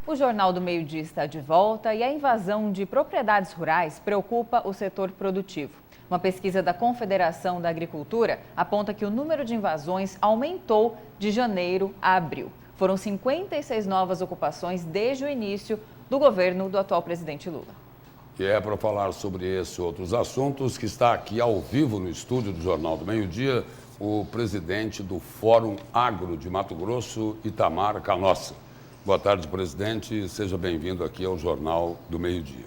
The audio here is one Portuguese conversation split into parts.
O Jornal do Meio-Dia está de volta e a invasão de propriedades rurais preocupa o setor produtivo. Uma pesquisa da Confederação da Agricultura aponta que o número de invasões aumentou de janeiro a abril. Foram 56 novas ocupações desde o início do governo do atual presidente Lula. E é para falar sobre esses outros assuntos que está aqui ao vivo no estúdio do Jornal do Meio-Dia o presidente do Fórum Agro de Mato Grosso, Itamar Canossa. Boa tarde, presidente. Seja bem-vindo aqui ao Jornal do Meio-Dia.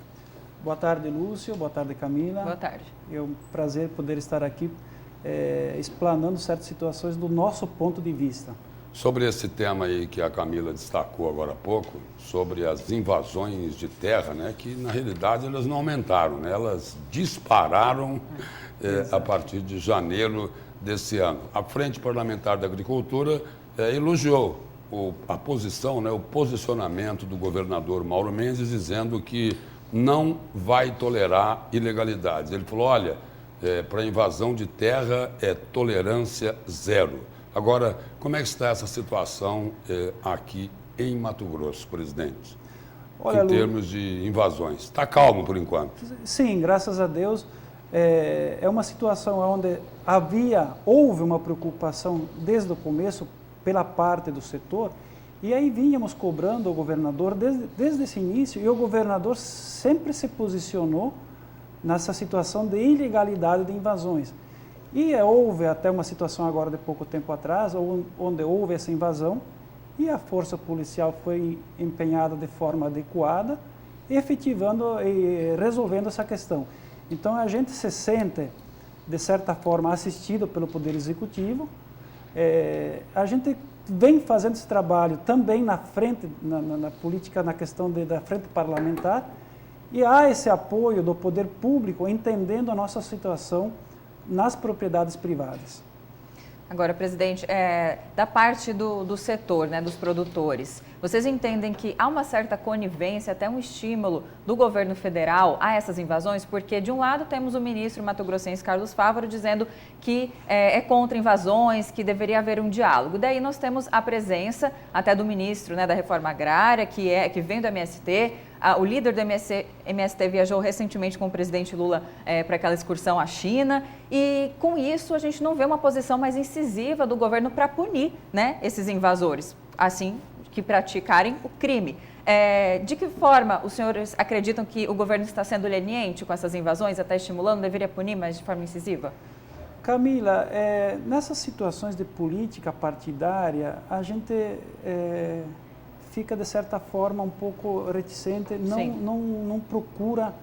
Boa tarde, Lúcio. Boa tarde, Camila. Boa tarde. É um prazer poder estar aqui explanando certas situações do nosso ponto de vista. Sobre esse tema aí que a Camila destacou agora há pouco, sobre as invasões de terra, né, que na realidade elas não aumentaram, né, elas dispararam a partir de janeiro desse ano. A Frente Parlamentar da Agricultura elogiou a posição, né, o posicionamento do governador Mauro Mendes, dizendo que não vai tolerar ilegalidades. Ele falou, olha, para invasão de terra é tolerância zero. Agora, como é que está essa situação aqui em Mato Grosso, presidente? Olha, em termos de invasões. Está calmo por enquanto? Sim, graças a Deus. É uma situação onde houve uma preocupação desde o começo pela parte do setor, e aí vínhamos cobrando o governador desde esse início, e o governador sempre se posicionou nessa situação de ilegalidade de invasões. E houve até uma situação agora de pouco tempo atrás, onde houve essa invasão, e a força policial foi empenhada de forma adequada, efetivando e resolvendo essa questão. Então a gente se sente, de certa forma, assistido pelo Poder Executivo. A gente vem fazendo esse trabalho também na frente, na política, na questão da frente parlamentar, e há esse apoio do poder público entendendo a nossa situação nas propriedades privadas. Agora, presidente, da parte do setor, né, dos produtores, vocês entendem que há uma certa conivência, até um estímulo do governo federal a essas invasões? Porque, de um lado, temos o ministro mato-grossense Carlos Fávaro dizendo que é contra invasões, que deveria haver um diálogo. Daí nós temos a presença até do ministro, né, da Reforma Agrária, que vem do MST. O líder do MST viajou recentemente com o presidente Lula para aquela excursão à China, e com isso a gente não vê uma posição mais incisiva do governo para punir, né, esses invasores, assim que praticarem o crime. De que forma os senhores acreditam que o governo está sendo leniente com essas invasões, até estimulando, deveria punir, mas de forma incisiva? Camila, nessas situações de política partidária, a gente fica, de certa forma, um pouco reticente, não procura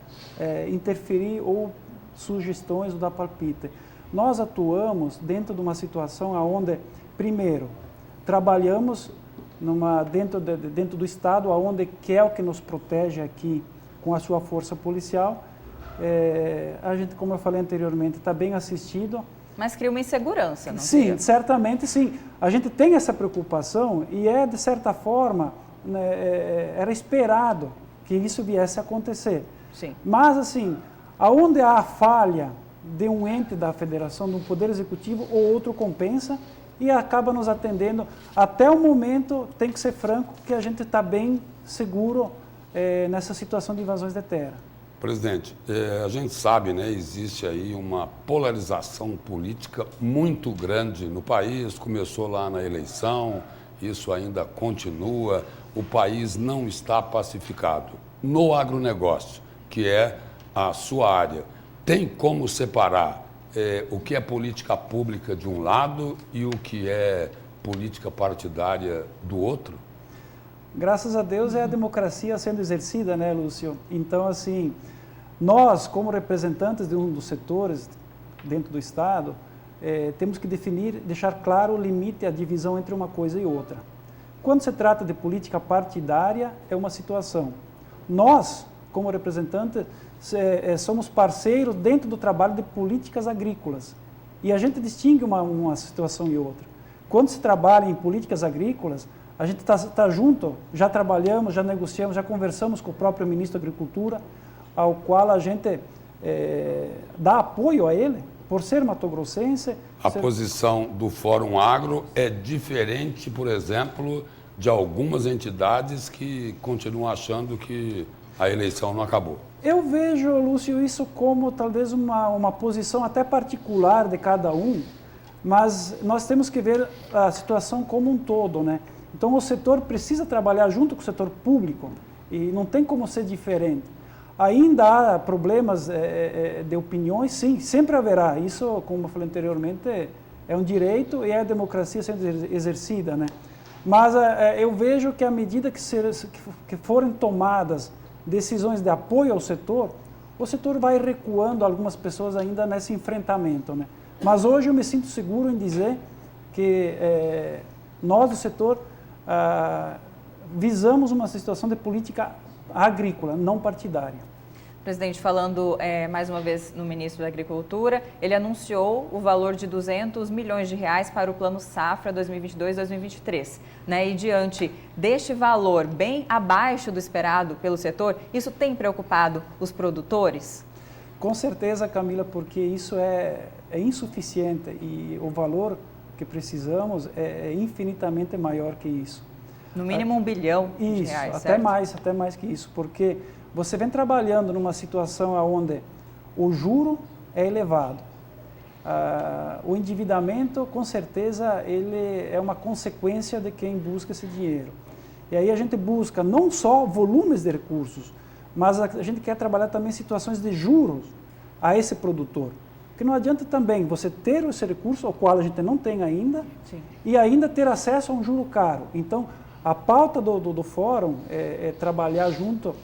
interferir ou sugestões ou dar palpite. Nós atuamos dentro de uma situação onde, primeiro, trabalhamos dentro do Estado, onde é o que nos protege aqui com a sua força policial. A gente, como eu falei anteriormente, está bem assistido. Mas cria uma insegurança, não? Sim, certamente sim. A gente tem essa preocupação e de certa forma, era esperado que isso viesse a acontecer. Sim. Mas, assim, aonde há a falha de um ente da federação, de um poder executivo, ou outro compensa e acaba nos atendendo. Até o momento, tem que ser franco, que a gente está bem seguro nessa situação de invasões de terra. Presidente, a gente sabe, né, existe aí uma polarização política muito grande no país, começou lá na eleição, isso ainda continua, o país não está pacificado. No agronegócio, que é a sua área, tem como separar o que é política pública de um lado e o que é política partidária do outro? Graças a Deus é a democracia sendo exercida, né, Lúcio? Então, assim, nós, como representantes de um dos setores dentro do Estado, temos que deixar claro o limite, a divisão entre uma coisa e outra. Quando se trata de política partidária, é uma situação. Nós, como representantes, somos parceiros dentro do trabalho de políticas agrícolas. E a gente distingue uma situação e outra. Quando se trabalha em políticas agrícolas, a gente está junto, já trabalhamos, já negociamos, já conversamos com o próprio ministro da Agricultura, ao qual a gente dá apoio a ele, por ser matogrossense. A posição do Fórum Agro é diferente, por exemplo, de algumas entidades que continuam achando que a eleição não acabou. Eu vejo, Lúcio, isso como talvez uma posição até particular de cada um, mas nós temos que ver a situação como um todo, né? Então o setor precisa trabalhar junto com o setor público e não tem como ser diferente. Ainda há problemas de opiniões, sim, sempre haverá. Isso, como eu falei anteriormente, é um direito e é a democracia sendo exercida, né? Mas eu vejo que à medida que forem tomadas decisões de apoio ao setor, o setor vai recuando algumas pessoas ainda nesse enfrentamento, né? Mas hoje eu me sinto seguro em dizer que nós do setor visamos uma situação de política agrícola, não partidária. Presidente, falando mais uma vez no ministro da Agricultura, ele anunciou o valor de 200 milhões de reais para o Plano Safra 2022-2023. Né? E diante deste valor bem abaixo do esperado pelo setor, isso tem preocupado os produtores? Com certeza, Camila, porque isso é insuficiente e o valor que precisamos é infinitamente maior que isso. No mínimo 1 bilhão de reais, até mais que isso, porque você vem trabalhando numa situação onde o juro é elevado. O endividamento, com certeza, ele é uma consequência de quem busca esse dinheiro. E aí a gente busca não só volumes de recursos, mas a gente quer trabalhar também situações de juros a esse produtor. Porque não adianta também você ter esse recurso, ao qual a gente não tem ainda, sim, e ainda ter acesso a um juro caro. Então, a pauta do fórum é trabalhar junto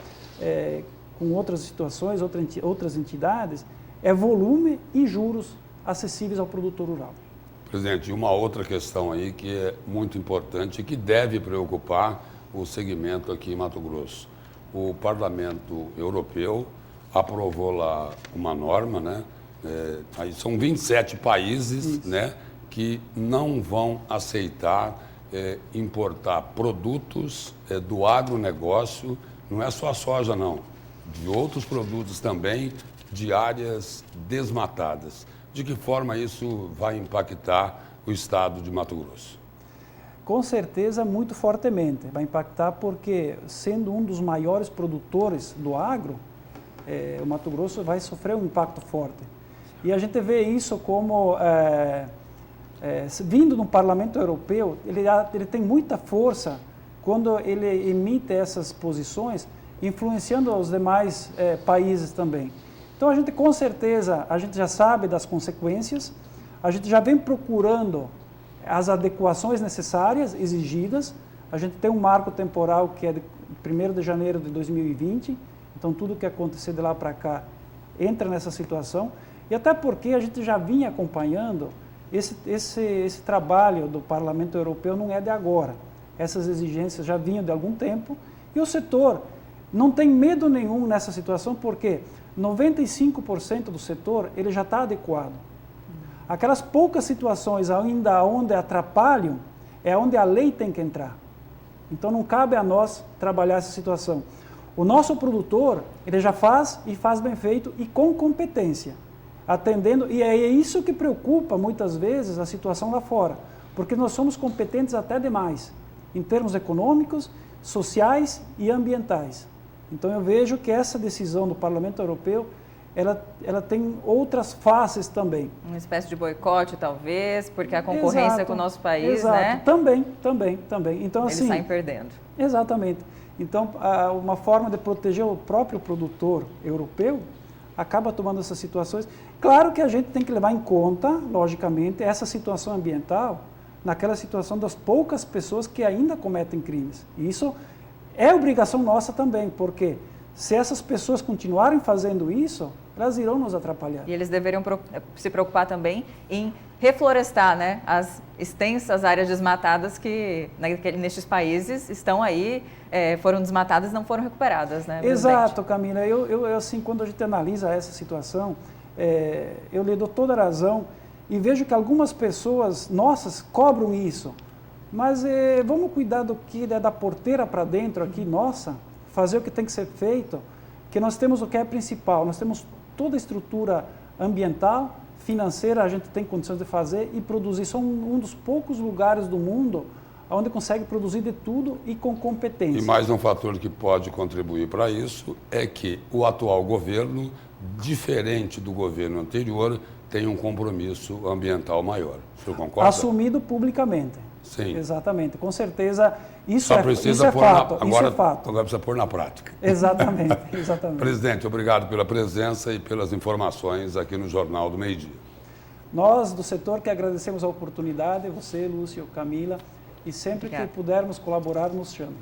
com outras situações, outras entidades, é volume e juros acessíveis ao produtor rural. Presidente, uma outra questão aí que é muito importante e que deve preocupar o segmento aqui em Mato Grosso. O Parlamento Europeu aprovou lá uma norma, né? Aí são 27 países, né, que não vão aceitar importar produtos do agronegócio, não é só a soja não, de outros produtos também, de áreas desmatadas. De que forma isso vai impactar o estado de Mato Grosso? Com certeza, muito fortemente. Vai impactar porque, sendo um dos maiores produtores do agro, o Mato Grosso vai sofrer um impacto forte. E a gente vê isso como, vindo do Parlamento Europeu, ele tem muita força quando ele emite essas posições, influenciando os demais países também. Então, a gente, com certeza, a gente já sabe das consequências, a gente já vem procurando as adequações necessárias, exigidas. A gente tem um marco temporal que é de 1º de janeiro de 2020, então tudo que acontecer de lá para cá entra nessa situação. E até porque a gente já vinha acompanhando esse trabalho do Parlamento Europeu não é de agora. Essas exigências já vinham de algum tempo e o setor não tem medo nenhum nessa situação porque 95% do setor ele já está adequado. Aquelas poucas situações ainda onde atrapalham é onde a lei tem que entrar. Então não cabe a nós trabalhar essa situação. O nosso produtor ele já faz e faz bem feito e com competência. Atendendo, e é isso que preocupa muitas vezes a situação lá fora, porque nós somos competentes até demais, em termos econômicos, sociais e ambientais. Então eu vejo que essa decisão do Parlamento Europeu, ela tem outras faces também. Uma espécie de boicote, talvez, porque a concorrência exato, com o nosso país, exato, né? Também. Então, eles assim, saem perdendo. Exatamente. Então, uma forma de proteger o próprio produtor europeu acaba tomando essas situações. Claro que a gente tem que levar em conta, logicamente, essa situação ambiental naquela situação das poucas pessoas que ainda cometem crimes. E isso é obrigação nossa também, porque se essas pessoas continuarem fazendo isso, elas irão nos atrapalhar. E eles deveriam se preocupar também em reflorestar, né, as extensas áreas desmatadas que nestes países estão aí, foram desmatadas e não foram recuperadas, né? Exato, Camila. Eu assim, quando a gente analisa essa situação, eu lhe dou toda a razão e vejo que algumas pessoas nossas cobram isso. Mas vamos cuidar do que é da porteira para dentro aqui, nossa, fazer o que tem que ser feito, que nós temos o que é principal, nós temos toda a estrutura ambiental, financeira, a gente tem condições de fazer e produzir. São um dos poucos lugares do mundo onde consegue produzir de tudo e com competência. E mais um fator que pode contribuir para isso é que o atual governo, diferente do governo anterior, tem um compromisso ambiental maior. O senhor concorda? Assumido publicamente. Sim. Exatamente. Com certeza, isso Só é precisa pôr fato. agora, Isso é fato. Agora precisa pôr na prática. Exatamente, exatamente. Presidente, obrigado pela presença e pelas informações aqui no Jornal do Meio-Dia. Nós, do setor, que agradecemos a oportunidade, você, Lúcio, Camila, e sempre Obrigada. que pudermos colaborar, nos chame.